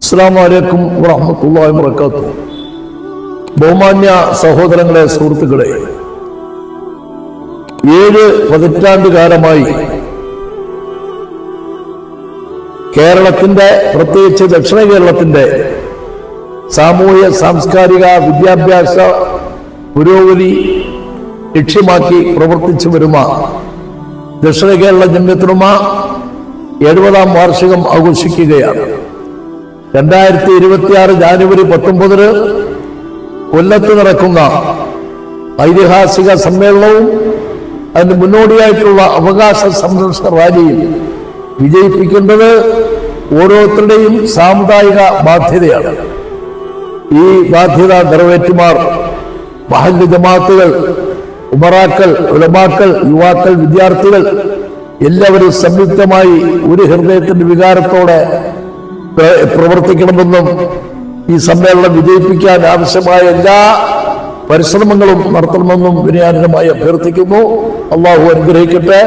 അസ്സലാമു അലൈക്കും വറഹ്മത്തുള്ളാഹി വബറകാതുഹു. ബഹുമാന്യ സഹോദരങ്ങളെ, സുഹൃത്തുക്കളെ, 7 പതിറ്റാണ്ട് കാലമായി കേരളത്തിന്റെ, പ്രത്യേകിച്ച് ദക്ഷിണ കേരളത്തിന്റെ സാമൂഹ്യ സാംസ്കാരിക വിദ്യാഭ്യാസ പുരോഗതി ലക്ഷ്യമാക്കി പ്രവർത്തിച്ചു വരുന്ന ദക്ഷിണ കേരള ജംഇയ്യത്തുൽ 70-ാം വാർഷികം ആഘോഷിക്കുകയാണ്. 2026 ജാനുവരി 19 കൊല്ലത്ത് നടക്കുന്ന ഐതിഹാസിക സമ്മേളനവും അതിന് മുന്നോടിയായിട്ടുള്ള അവകാശ സംരക്ഷണ റാലിയിൽ വിജയിപ്പിക്കേണ്ടത് ഓരോരുത്തരുടെയും സാമുദായിക ബാധ്യതയാണ്. ഈ ബാധ്യത നിറവേറ്റുമാർ മഹല്ല് ജമാഅത്തുകൾ, ഉമറാക്കൾ, ഉലമാക്കൾ, യുവാക്കൾ, വിദ്യാർത്ഥികൾ എല്ലാവരും സംയുക്തമായി ഒരു ഹൃദയത്തിന്റെ വികാരത്തോടെ പ്രവർത്തിക്കണമെന്നും ഈ സമ്മേളനം വിജയിപ്പിക്കാൻ ആവശ്യമായ എല്ലാ പരിശ്രമങ്ങളും നടത്തണമെന്നും വിനയാനമായി അഭ്യർത്ഥിക്കുന്നു. അള്ളാഹു അനുഗ്രഹിക്കട്ടെ.